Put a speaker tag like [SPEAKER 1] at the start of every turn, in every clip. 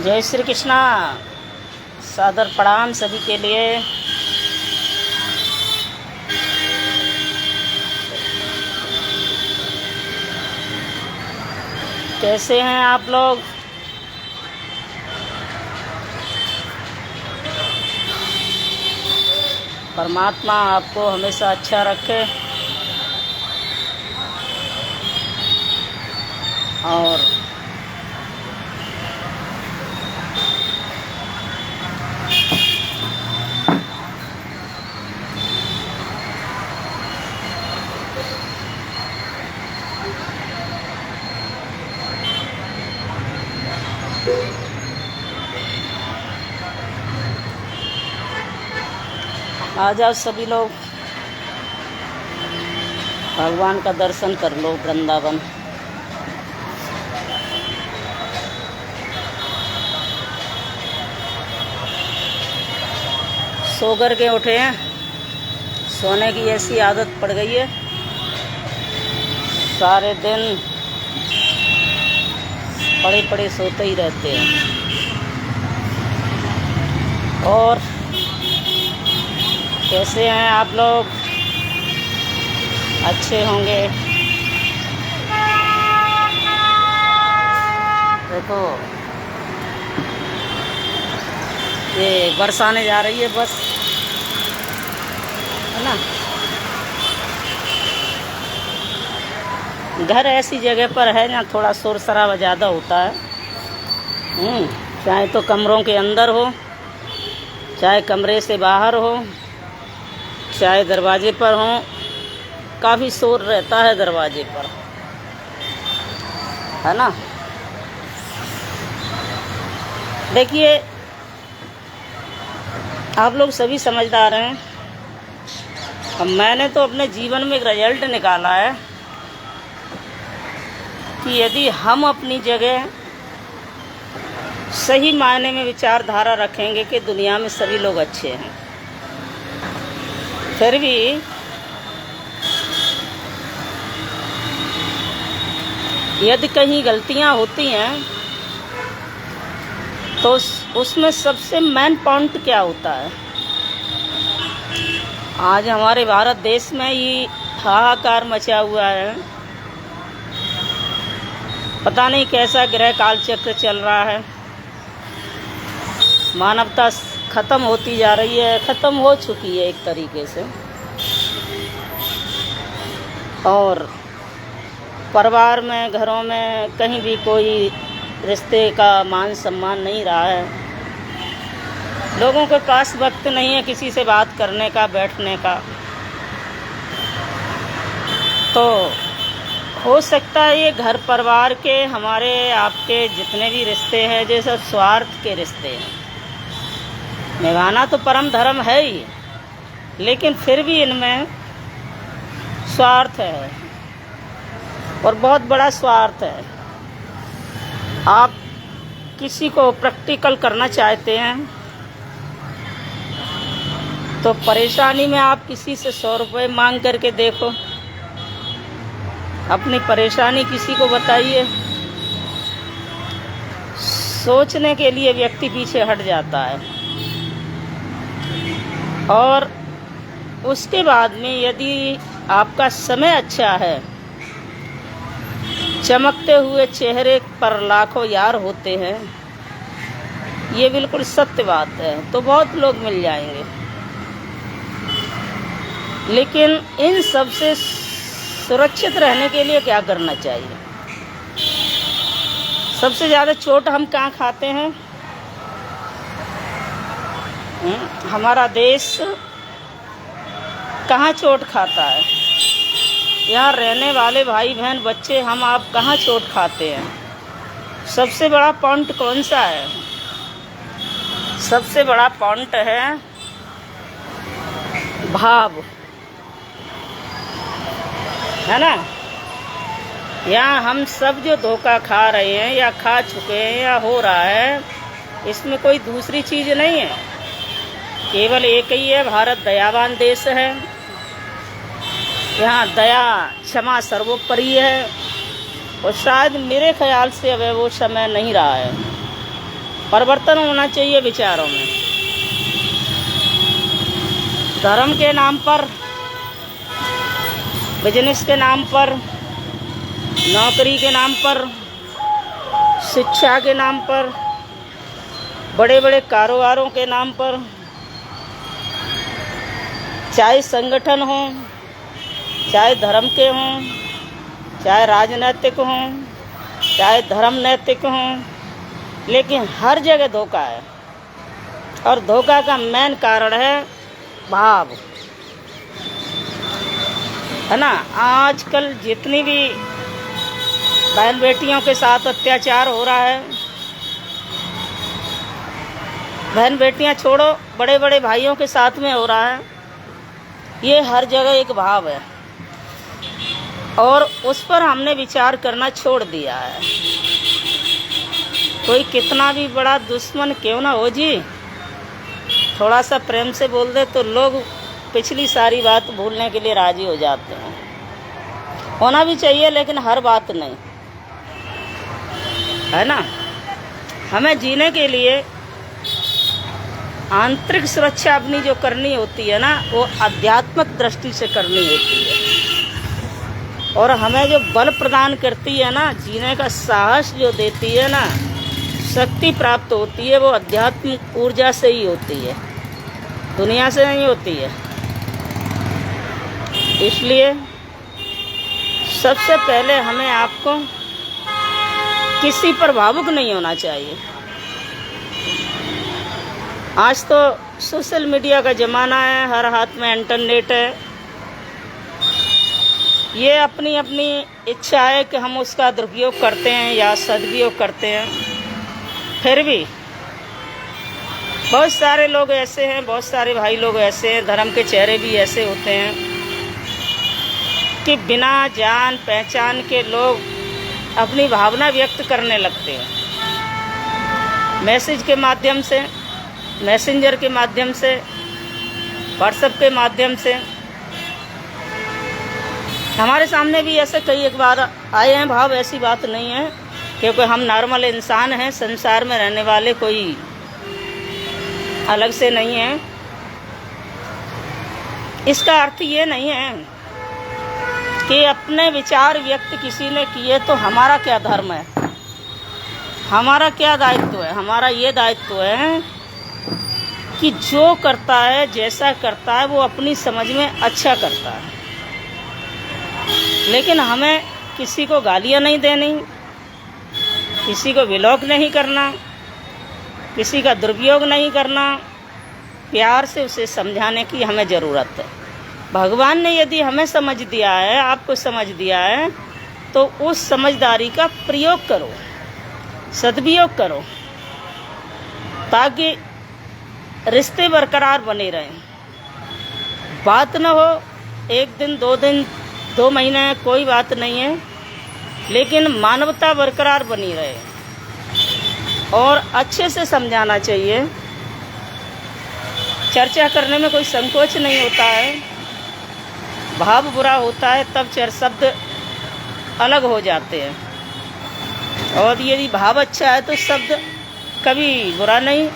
[SPEAKER 1] जय श्री कृष्णा। सादर प्रणाम सभी के लिए। कैसे हैं आप लोग? परमात्मा आपको हमेशा अच्छा रखे और आ जाओ सभी लोग, भगवान का दर्शन कर लो। वृंदावन सो कर के उठे हैं, सोने की ऐसी आदत पड़ गई है। सारे दिन पड़े पड़े सोते ही रहते हैं। और कैसे हैं आप लोग? अच्छे होंगे। देखो ये बरसाने जा रही है बस, है ना। घर ऐसी जगह पर है जहाँ थोड़ा शोर शराबा ज़्यादा होता है। चाहे तो कमरों के अंदर हो, चाहे कमरे से बाहर हो, चाहे दरवाजे पर हो, काफ़ी शोर रहता है दरवाजे पर, है ना। देखिए आप लोग सभी समझदार हैं। अब मैंने तो अपने जीवन में एक रिजल्ट निकाला है कि यदि हम अपनी जगह सही मायने में विचारधारा रखेंगे कि दुनिया में सभी लोग अच्छे हैं, फिर भी यदि कहीं गलतियां होती हैं तो उसमें सबसे मेन पॉइंट क्या होता है? आज हमारे भारत देश में ये हाहाकार मचा हुआ है। पता नहीं कैसा ग्रह काल चक्र चल रहा है। मानवता ख़त्म होती जा रही है, ख़त्म हो चुकी है एक तरीके से। और परिवार में, घरों में कहीं भी कोई रिश्ते का मान सम्मान नहीं रहा है। लोगों के पास वक्त नहीं है किसी से बात करने का, बैठने का। तो हो सकता है ये घर परिवार के, हमारे आपके जितने भी रिश्ते हैं, जैसे स्वार्थ के रिश्ते हैं। निभाना तो परम धर्म है ही, लेकिन फिर भी इनमें स्वार्थ है और बहुत बड़ा स्वार्थ है। आप किसी को प्रैक्टिकल करना चाहते हैं तो परेशानी में आप किसी से 100 रुपये मांग करके देखो, अपनी परेशानी किसी को बताइए। सोचने के लिए व्यक्ति पीछे हट जाता है। और उसके बाद में यदि आपका समय अच्छा है, चमकते हुए चेहरे पर लाखों यार होते हैं, ये बिल्कुल सत्य बात है, तो बहुत लोग मिल जाएंगे। लेकिन इन सब से सुरक्षित रहने के लिए क्या करना चाहिए? सबसे ज़्यादा चोट हम कहाँ खाते हैं? हमारा देश कहाँ चोट खाता है? यहाँ रहने वाले भाई बहन, बच्चे, हम आप कहाँ चोट खाते हैं? सबसे बड़ा पॉइंट कौन सा है? सबसे बड़ा पॉइंट है भाव, है ना। यहाँ हम सब जो धोखा खा रहे हैं या खा चुके हैं या हो रहा है, इसमें कोई दूसरी चीज़ नहीं है, केवल एक ही है। भारत दयावान देश है। यहाँ दया क्षमा सर्वोपरि है। और शायद मेरे ख्याल से अब वो समय नहीं रहा है। परिवर्तन होना चाहिए विचारों में। धर्म के नाम पर, बिजनेस के नाम पर, नौकरी के नाम पर, शिक्षा के नाम पर, बड़े बड़े कारोबारों के नाम पर, चाहे संगठन हों, चाहे धर्म के हों, चाहे राजनैतिक हों, चाहे धर्म नैतिक हों, लेकिन हर जगह धोखा है। और धोखा का मेन कारण है भाव, है ना। आजकल जितनी भी बहन बेटियों के साथ अत्याचार हो रहा है, बहन बेटियां छोड़ो, बड़े बड़े भाइयों के साथ में हो रहा है, ये हर जगह एक भाव है। और उस पर हमने विचार करना छोड़ दिया है। कोई कितना भी बड़ा दुश्मन क्यों ना हो जी, थोड़ा सा प्रेम से बोल दे तो लोग पिछली सारी बात भूलने के लिए राजी हो जाते हैं। होना भी चाहिए, लेकिन हर बात नहीं, है ना। हमें जीने के लिए आंतरिक सुरक्षा अपनी जो करनी होती है ना, वो आध्यात्मिक दृष्टि से करनी होती है। और हमें जो बल प्रदान करती है ना, जीने का साहस जो देती है ना, शक्ति प्राप्त होती है, वो आध्यात्मिक ऊर्जा से ही होती है, दुनिया से नहीं होती है। इसलिए सबसे पहले हमें आपको किसी पर भावुक नहीं होना चाहिए। आज तो सोशल मीडिया का ज़माना है, हर हाथ में इंटरनेट है। ये अपनी अपनी इच्छा है कि हम उसका दुरुपयोग करते हैं या सदुपयोग करते हैं। फिर भी बहुत सारे लोग ऐसे हैं, बहुत सारे भाई लोग ऐसे हैं, धर्म के चेहरे भी ऐसे होते हैं कि बिना जान पहचान के लोग अपनी भावना व्यक्त करने लगते हैं। मैसेज के माध्यम से, मैसेंजर के माध्यम से, व्हाट्सएप के माध्यम से। हमारे सामने भी ऐसे कई एक बार आए हैं भाव, ऐसी बात नहीं है, क्योंकि हम नॉर्मल इंसान हैं, संसार में रहने वाले, कोई अलग से नहीं है। इसका अर्थ ये नहीं है कि अपने विचार व्यक्त किसी ने किए तो हमारा क्या धर्म है, हमारा क्या दायित्व है। हमारा ये दायित्व है कि जो करता है, जैसा करता है, वो अपनी समझ में अच्छा करता है। लेकिन हमें किसी को गालियाँ नहीं देनी, किसी को विलोक नहीं करना, किसी का दुरुपयोग नहीं करना। प्यार से उसे समझाने की हमें ज़रूरत है। भगवान ने यदि हमें समझ दिया है, आपको समझ दिया है, तो उस समझदारी का प्रयोग करो, सदुपयोग करो, ताकि रिश्ते बरकरार बने रहें। बात न हो, एक दिन, 2 दिन, 2 महीने, कोई बात नहीं है, लेकिन मानवता बरकरार बनी रहे। और अच्छे से समझाना चाहिए। चर्चा करने में कोई संकोच नहीं होता है। भाव बुरा होता है तब शब्द अलग हो जाते हैं। और यदि भाव अच्छा है तो शब्द कभी बुरा नहीं।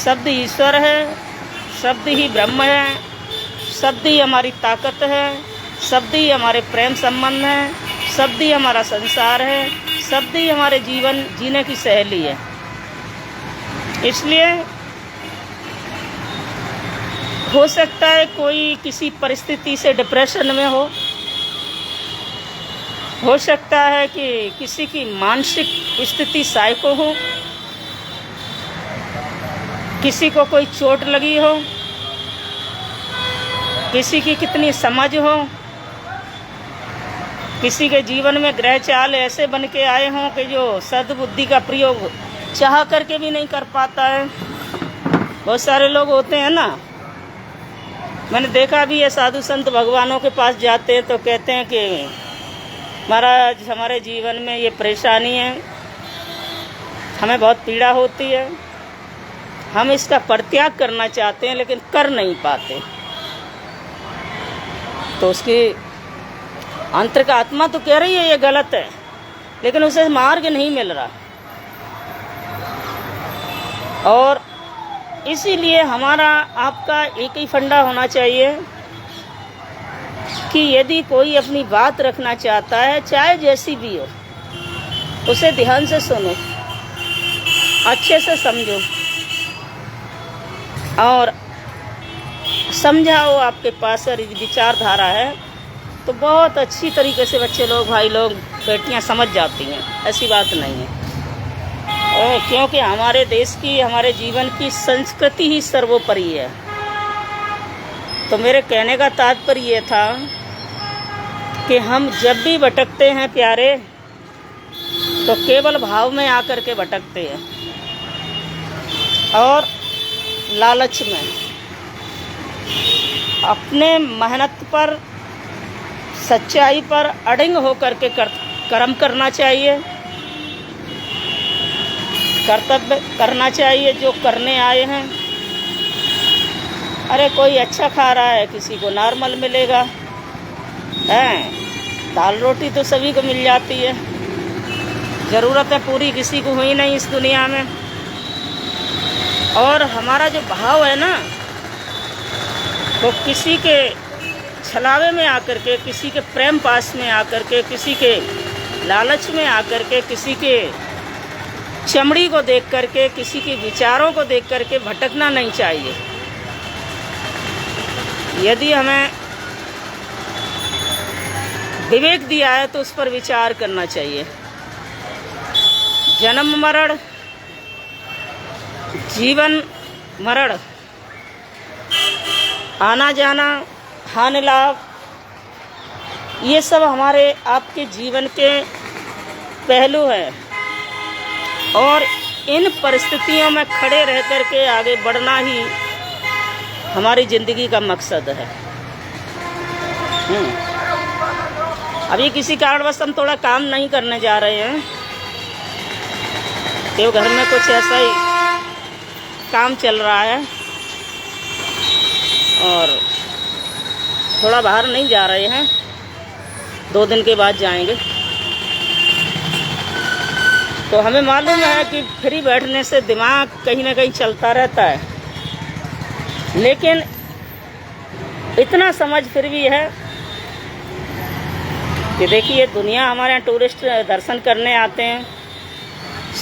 [SPEAKER 1] शब्द ईश्वर है, शब्द ही ब्रह्म है, शब्द ही हमारी ताकत है, शब्द ही हमारे प्रेम संबंध है, शब्द ही हमारा संसार है, शब्द ही हमारे जीवन जीने की शैली है। इसलिए हो सकता है कोई किसी परिस्थिति से डिप्रेशन में हो सकता है कि किसी की मानसिक स्थिति साइको हो, किसी को कोई चोट लगी हो, किसी की कितनी समझ हो, किसी के जीवन में ग्रह चाल ऐसे बन के आए हों कि जो सद्बुद्धि का प्रयोग चाह करके भी नहीं कर पाता है। बहुत सारे लोग होते हैं ना, मैंने देखा भी है, साधु संत भगवानों के पास जाते हैं तो कहते हैं कि महाराज हमारे जीवन में ये परेशानी है, हमें बहुत पीड़ा होती है, हम इसका परित्याग करना चाहते हैं लेकिन कर नहीं पाते। तो उसकी आंतरिक आत्मा तो कह रही है ये गलत है, लेकिन उसे मार्ग नहीं मिल रहा। और इसीलिए हमारा आपका एक ही फंडा होना चाहिए कि यदि कोई अपनी बात रखना चाहता है, चाहे जैसी भी हो, उसे ध्यान से सुनो, अच्छे से समझो और समझाओ। आपके पास विचारधारा है तो बहुत अच्छी तरीके से बच्चे लोग, भाई लोग, बेटियां समझ जाती हैं, ऐसी बात नहीं है। क्योंकि हमारे देश की, हमारे जीवन की संस्कृति ही सर्वोपरि है। तो मेरे कहने का तात्पर्य ये था कि हम जब भी भटकते हैं प्यारे, तो केवल भाव में आकर के भटकते हैं और लालच में। अपने मेहनत पर, सच्चाई पर अड़िंग होकर के कर्म करना चाहिए, कर्तव्य करना चाहिए जो करने आए हैं। अरे कोई अच्छा खा रहा है, किसी को नॉर्मल मिलेगा, दाल रोटी तो सभी को मिल जाती है, ज़रूरतें पूरी किसी को हुई नहीं इस दुनिया में। और हमारा जो भाव है ना, वो किसी के छलावे में आकर के, किसी के प्रेम पास में आकर के, किसी के लालच में आकर के, किसी के चमड़ी को देख करके, किसी के विचारों को देख करके भटकना नहीं चाहिए। यदि हमें विवेक दिया है तो उस पर विचार करना चाहिए। जन्म मरण, जीवन मरण, आना जाना, हानि लाभ, ये सब हमारे आपके जीवन के पहलू हैं और इन परिस्थितियों में खड़े रह कर के आगे बढ़ना ही हमारी ज़िंदगी का मकसद है। अभी किसी कारणवश हम थोड़ा काम नहीं करने जा रहे हैं, तो घर में कुछ ऐसा ही काम चल रहा है और थोड़ा बाहर नहीं जा रहे हैं, 2 दिन के बाद जाएंगे। तो हमें मालूम है कि फ्री बैठने से दिमाग कहीं ना कहीं चलता रहता है, लेकिन इतना समझ फिर भी है कि देखिए, दुनिया हमारे यहाँ टूरिस्ट दर्शन करने आते हैं।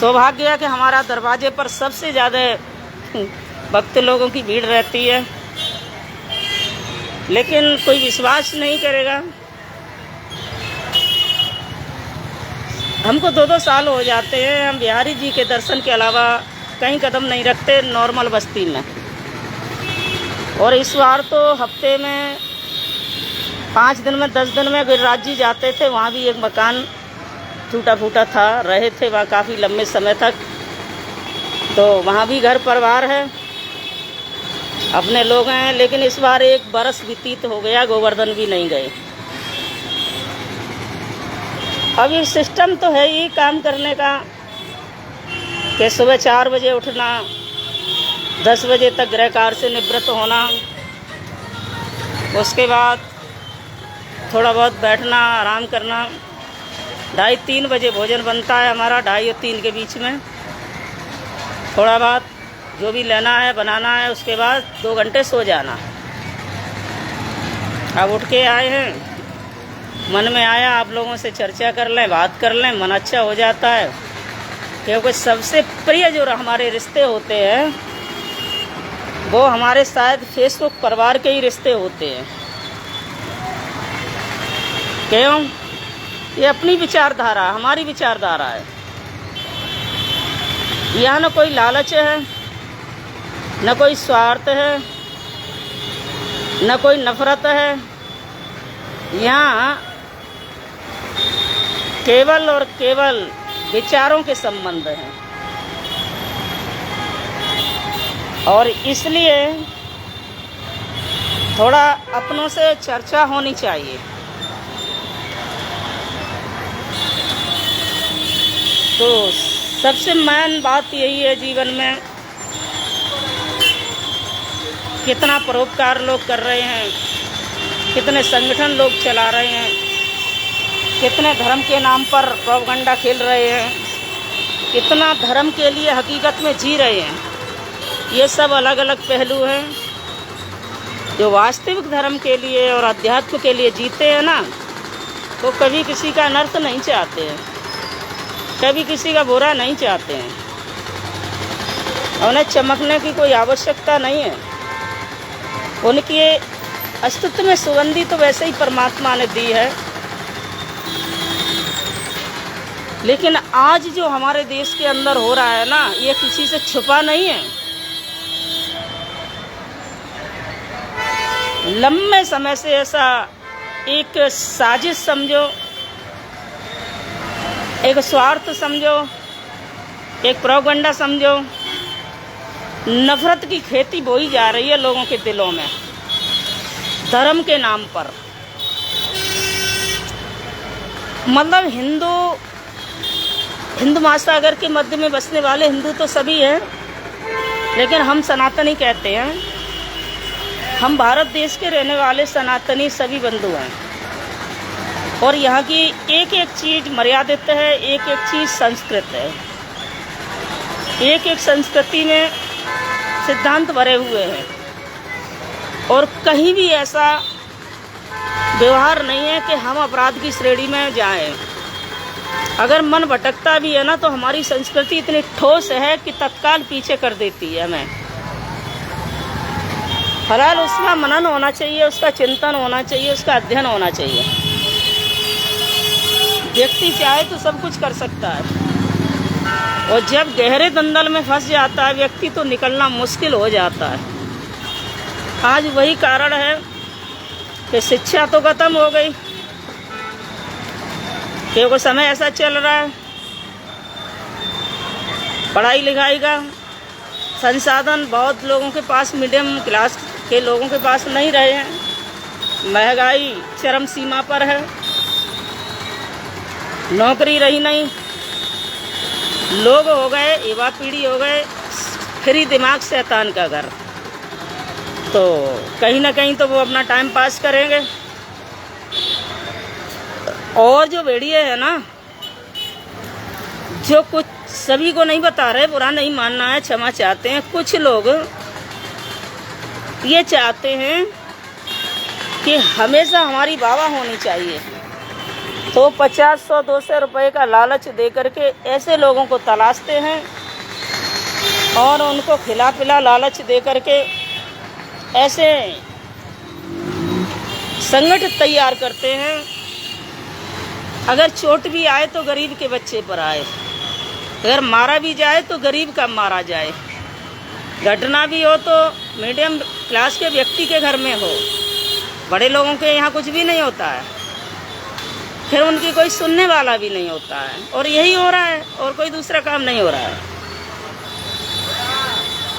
[SPEAKER 1] सौभाग्य है कि हमारा दरवाजे पर सबसे ज़्यादा भक्त लोगों की भीड़ रहती है, लेकिन कोई विश्वास नहीं करेगा। हमको 2-2 साल हो जाते हैं, हम बिहारी जी के दर्शन के अलावा कहीं कदम नहीं रखते नॉर्मल बस्ती में। और इस बार तो हफ्ते में 5 दिन में 10 दिन में गिरिराज जी जाते थे, वहाँ भी एक मकान टूटा फूटा था, रहे थे वहाँ काफ़ी लंबे समय तक। तो वहाँ भी घर परिवार है, अपने लोग हैं, लेकिन इस बार 1 बरस व्यतीत हो गया, गोवर्धन भी नहीं गए। अब ये सिस्टम तो है ही काम करने का कि सुबह 4 बजे उठना, 10 बजे तक गृह कार्य से निवृत्त होना, उसके बाद थोड़ा बहुत बैठना, आराम करना। 2:30-3 बजे भोजन बनता है हमारा, 2:30 और 3 के बीच में थोड़ा बहुत जो भी लेना है बनाना है, उसके बाद 2 घंटे सो जाना। अब उठ के आए हैं, मन में आया आप लोगों से चर्चा कर लें, बात कर लें, मन अच्छा हो जाता है। क्योंकि सबसे प्रिय जो हमारे रिश्ते होते हैं वो हमारे शायद फेसबुक परिवार के ही रिश्ते होते हैं। क्यों? ये अपनी विचारधारा, हमारी विचारधारा है। यहाँ न कोई लालच है, न कोई स्वार्थ है, न कोई नफरत है। यहाँ केवल और केवल विचारों के संबंध हैं। और इसलिए थोड़ा अपनों से चर्चा होनी चाहिए। तो सबसे मेन बात यही है जीवन में, कितना परोपकार लोग कर रहे हैं, कितने संगठन लोग चला रहे हैं, कितने धर्म के नाम पर प्रोपगंडा खेल रहे हैं, कितना धर्म के लिए हकीकत में जी रहे हैं। ये सब अलग अलग पहलू हैं। जो वास्तविक धर्म के लिए और अध्यात्म के लिए जीते हैं ना, वो कभी किसी का अनर्थ नहीं चाहते हैं, कभी किसी का बुरा नहीं चाहते हैं। उन्हें चमकने की कोई आवश्यकता नहीं है। उनके अस्तित्व में सुगंधी तो वैसे ही परमात्मा ने दी है। लेकिन आज जो हमारे देश के अंदर हो रहा है ना, ये किसी से छुपा नहीं है। लंबे समय से ऐसा एक साजिश समझो, एक स्वार्थ समझो, एक प्रोपेगेंडा समझो, नफरत की खेती बोई जा रही है लोगों के दिलों में धर्म के नाम पर। मतलब हिंदू महासागर के मध्य में बसने वाले हिंदू तो सभी हैं, लेकिन हम सनातनी कहते हैं। हम भारत देश के रहने वाले सनातनी सभी बंधु हैं, और यहाँ की एक एक चीज़ मर्यादित है, एक एक चीज़ संस्कृत है। एक एक संस्कृति में सिद्धांत भरे हुए हैं, और कहीं भी ऐसा व्यवहार नहीं है कि हम अपराध की श्रेणी में जाएं। अगर मन भटकता भी है ना, तो हमारी संस्कृति इतनी ठोस है कि तत्काल पीछे कर देती है हमें। फिलहाल उसका मनन होना चाहिए, उसका चिंतन होना चाहिए, उसका अध्ययन होना चाहिए। व्यक्ति चाहे तो सब कुछ कर सकता है, और जब गहरे दंदल में फंस जाता है व्यक्ति तो निकलना मुश्किल हो जाता है। आज वही कारण है कि शिक्षा तो खत्म हो गई, क्योंकि समय ऐसा चल रहा है, पढ़ाई लिखाई का संसाधन बहुत लोगों के पास, मीडियम क्लास के लोगों के पास नहीं रहे हैं। महंगाई चरम सीमा पर है, नौकरी रही नहीं, लोग हो गए, युवा पीढ़ी हो गए फ्री दिमाग शैतान का घर। तो कहीं ना कहीं तो वो अपना टाइम पास करेंगे। और जो भेड़िए है ना, जो कुछ सभी को नहीं बता रहे, बुरा नहीं मानना है, क्षमा चाहते हैं। कुछ लोग ये चाहते हैं कि हमेशा हमारी वाह होनी चाहिए, तो 50, 100, 200 रुपये का लालच दे करके ऐसे लोगों को तलाशते हैं और उनको खिला पिला लालच दे करके ऐसे संगठन तैयार करते हैं। अगर चोट भी आए तो गरीब के बच्चे पर आए, अगर मारा भी जाए तो गरीब का मारा जाए, घटना भी हो तो मीडियम क्लास के व्यक्ति के घर में हो, बड़े लोगों के यहाँ कुछ भी नहीं होता है, फिर उनकी कोई सुनने वाला भी नहीं होता है। और यही हो रहा है, और कोई दूसरा काम नहीं हो रहा है।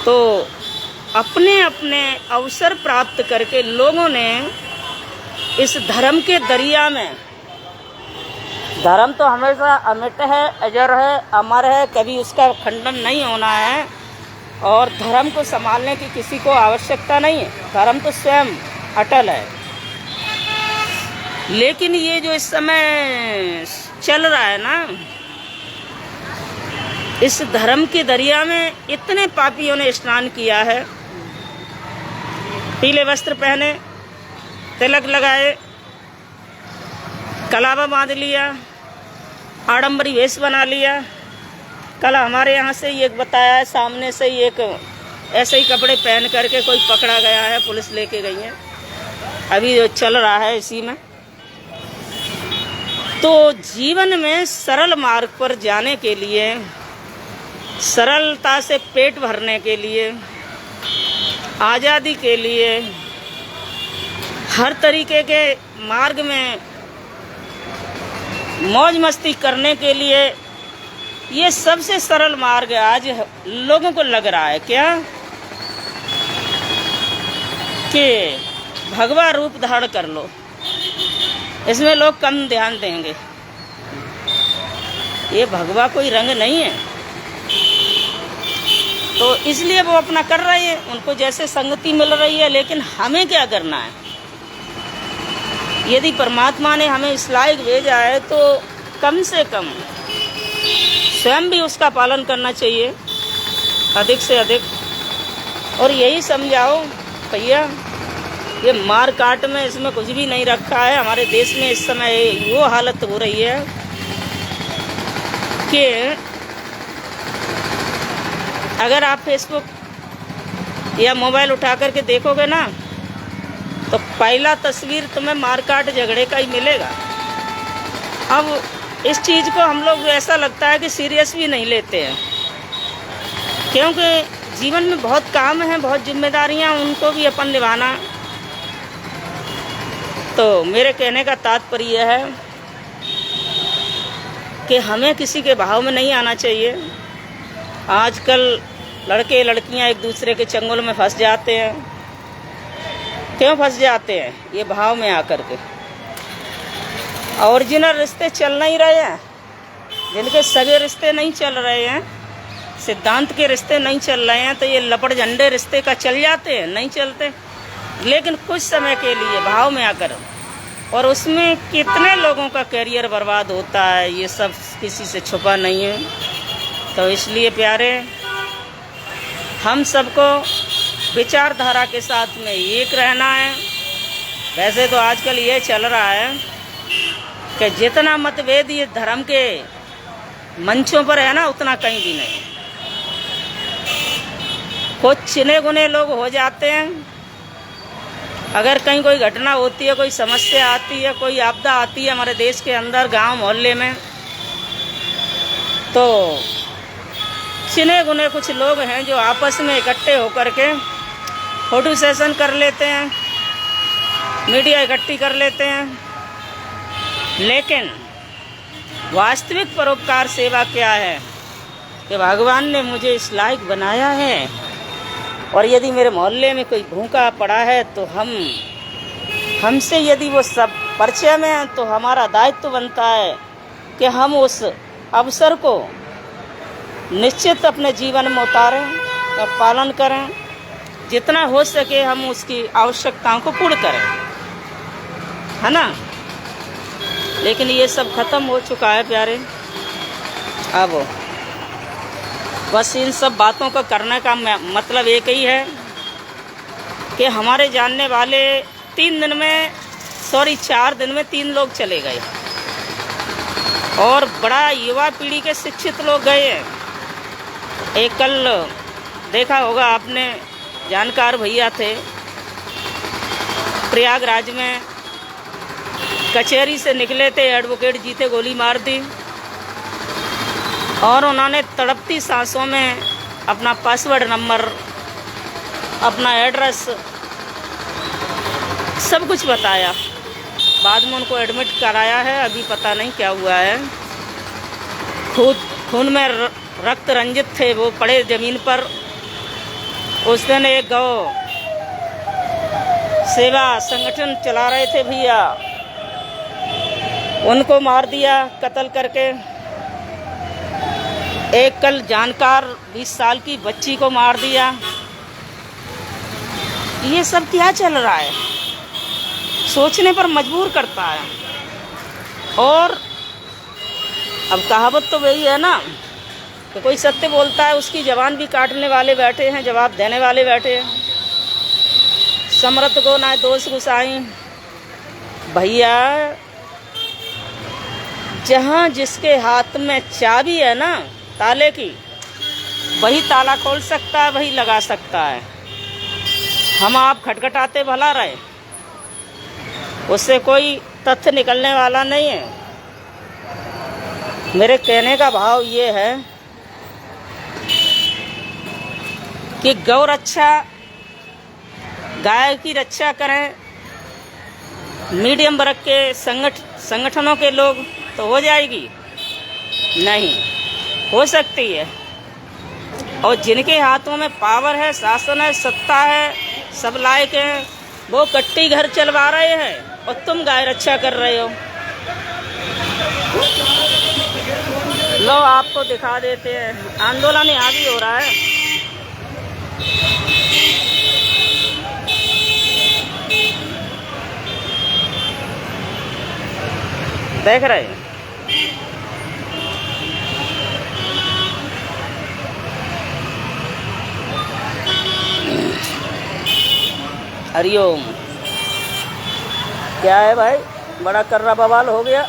[SPEAKER 1] तो अपने अपने अवसर प्राप्त करके लोगों ने इस धर्म के दरिया में, धर्म तो हमेशा अमिट है, अजर है, अमर है, कभी उसका खंडन नहीं होना है, और धर्म को संभालने की किसी को आवश्यकता नहीं है। धर्म तो स्वयं अटल है। लेकिन ये जो इस समय चल रहा है ना, इस धर्म के दरिया में इतने पापियों ने स्नान किया है, पीले वस्त्र पहने, तिलक लगाए, कलावा बांध लिया, आडंबरी वेश बना लिया। कल हमारे यहाँ से ये बताया है, सामने से ही एक ऐसे ही कपड़े पहन करके कोई पकड़ा गया है, पुलिस लेके गई है। अभी जो चल रहा है इसी में। तो जीवन में सरल मार्ग पर जाने के लिए, सरलता से पेट भरने के लिए, आज़ादी के लिए, हर तरीके के मार्ग में मौज मस्ती करने के लिए, ये सबसे सरल मार्ग आज लोगों को लग रहा है क्या, कि भगवा रूप धारण कर लो, इसमें लोग कम ध्यान देंगे। ये भगवा कोई रंग नहीं है, तो इसलिए वो अपना कर रहे हैं, उनको जैसे संगति मिल रही है। लेकिन हमें क्या करना है? यदि परमात्मा ने हमें इस लायक भेजा है तो कम से कम स्वयं भी उसका पालन करना चाहिए, अधिक से अधिक। और यही समझाओ भैया, ये मार काट में इसमें कुछ भी नहीं रखा है। हमारे देश में इस समय वो हालत हो रही है कि अगर आप फेसबुक या मोबाइल उठा करके देखोगे ना, तो पहला तस्वीर तुम्हें मारकाट झगड़े का ही मिलेगा। अब इस चीज़ को हम लोग ऐसा लगता है कि सीरियस भी नहीं लेते हैं, क्योंकि जीवन में बहुत काम है, बहुत जिम्मेदारियां, उनको भी अपन निभाना। तो मेरे कहने का तात्पर्य है कि हमें किसी के भाव में नहीं आना चाहिए। आजकल लड़के लड़कियां एक दूसरे के चंगुल में फंस जाते हैं। क्यों फंस जाते हैं? ये भाव में आकर के। ओरिजिनल रिश्ते चल नहीं रहे हैं, जिनके सगे रिश्ते नहीं चल रहे हैं, सिद्धांत के रिश्ते नहीं चल रहे हैं, तो ये लपड़ झंडे रिश्ते का चल जाते हैं, नहीं चलते। लेकिन कुछ समय के लिए भाव में आकर, और उसमें कितने लोगों का करियर बर्बाद होता है, ये सब किसी से छुपा नहीं है। तो इसलिए प्यारे, हम सबको विचारधारा के साथ में एक रहना है। वैसे तो आजकल ये चल रहा है कि जितना मतभेद ये धर्म के मंचों पर है ना, उतना कहीं भी नहीं। कुछ चिने गुने लोग हो जाते हैं, अगर कहीं कोई घटना होती है, कोई समस्या आती है, कोई आपदा आती है हमारे देश के अंदर, गांव मोहल्ले में, तो चिने गुने कुछ लोग हैं जो आपस में इकट्ठे होकर के फोटो सेशन कर लेते हैं, मीडिया इकट्ठी कर लेते हैं। लेकिन वास्तविक परोपकार सेवा क्या है कि भगवान ने मुझे इस लायक बनाया है, और यदि मेरे मोहल्ले में कोई भूखा पड़ा है तो हमसे यदि वो सब परिचय में है, तो हमारा दायित्व बनता है कि हम उस अवसर को निश्चित अपने जीवन में उतारें और पालन करें। जितना हो सके हम उसकी आवश्यकताओं को पूर्ण करें, है ना। लेकिन ये सब खत्म हो चुका है प्यारे। अब बस इन सब बातों का करने का मतलब एक ही है कि हमारे जानने वाले 4 दिन में 3 लोग चले गए, और बड़ा युवा पीढ़ी के शिक्षित लोग गए हैं। एक कल देखा होगा आपने, जानकार भैया थे, प्रयागराज में कचहरी से निकले थे, एडवोकेट जी थे, गोली मार दी, और उन्होंने तड़पती सांसों में अपना पासवर्ड नंबर, अपना एड्रेस, सब कुछ बताया। बाद में उनको एडमिट कराया है, अभी पता नहीं क्या हुआ है। खून में रक्त रंजित थे, वो पड़े जमीन पर। उस दिन एक गौ सेवा संगठन चला रहे थे भैया, उनको मार दिया कत्ल करके। एक कल जानकार 20 साल की बच्ची को मार दिया। ये सब क्या चल रहा है, सोचने पर मजबूर करता है। और अब कहावत तो वही है ना कि कोई सत्य बोलता है, उसकी जबान भी काटने वाले बैठे हैं, जवाब देने वाले बैठे हैं। समरत को ना दोष गुसाई। भैया, जहाँ जिसके हाथ में चाबी है ना ताले की, वही ताला खोल सकता है, वही लगा सकता है। हम आप खटखटाते भला रहे, उससे कोई तथ्य निकलने वाला नहीं है। मेरे कहने का भाव ये है कि गौ रक्षा, गाय की रक्षा करें। मीडियम वर्ग के संगठनों के लोग तो हो जाएगी नहीं, हो सकती है। और जिनके हाथों में पावर है, शासन है, सत्ता है, सब लायक हैं, वो कट्टी घर चलवा रहे हैं और तुम गाय रक्षा कर रहे हो। लो आपको दिखा देते हैं, आंदोलन यहाँ भी हो रहा है। देख रहे हैं, हरिओम। क्या है भाई, बड़ा कर्रा बवाल हो गया।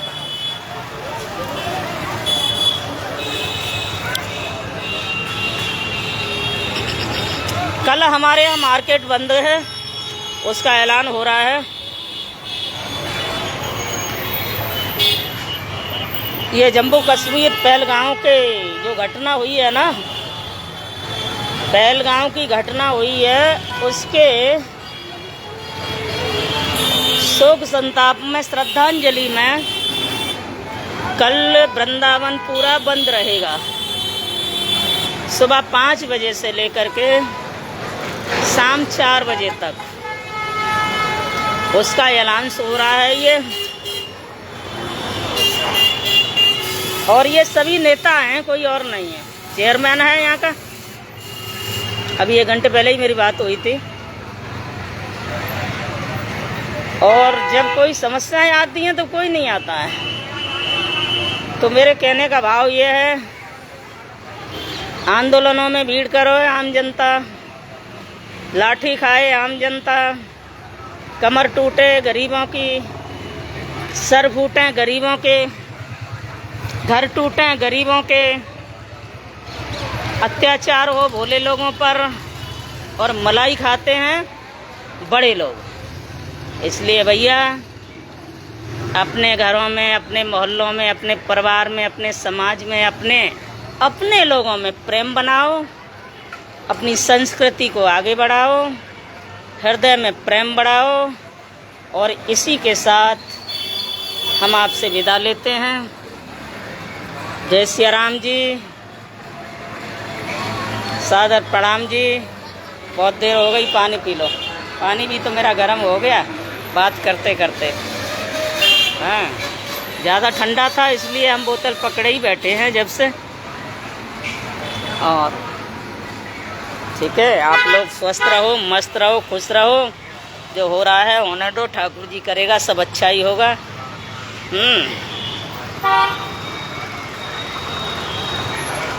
[SPEAKER 1] कल हमारे यहाँ मार्केट बंद है, उसका ऐलान हो रहा है। ये जम्मू कश्मीर पहलगांव के जो घटना हुई है ना, पहलगांव की घटना हुई है, उसके शोक संताप में, श्रद्धांजलि में कल वृंदावन पूरा बंद रहेगा। सुबह 5 बजे से लेकर के शाम 4 बजे तक उसका ऐलान हो रहा है ये। और ये सभी नेता हैं, कोई और नहीं है। चेयरमैन है यहाँ का, अभी 1 घंटे पहले ही मेरी बात हुई थी। और जब कोई समस्याएं आती हैं तो कोई नहीं आता है। तो मेरे कहने का भाव ये है, आंदोलनों में भीड़ करो आम जनता, लाठी खाए आम जनता, कमर टूटे गरीबों की, सर फूटे गरीबों के, घर टूटे गरीबों के, अत्याचार हो भोले लोगों पर और मलाई खाते हैं बड़े लोग। इसलिए भैया अपने घरों में, अपने मोहल्लों में, अपने परिवार में, अपने समाज में, अपने लोगों में प्रेम बनाओ, अपनी संस्कृति को आगे बढ़ाओ, हृदय में प्रेम बढ़ाओ। और इसी के साथ हम आपसे विदा लेते हैं। जय श्री राम जी, सादर प्रणाम जी। बहुत देर हो गई, पानी पी लो। पानी भी तो मेरा गर्म हो गया बात करते करते। हाँ, ज़्यादा ठंडा था इसलिए हम बोतल पकड़े ही बैठे हैं जब से। और ठीक है, आप लोग स्वस्थ रहो, मस्त रहो, खुश रहो। जो हो रहा है होने दो, ठाकुर जी करेगा, सब अच्छा ही होगा।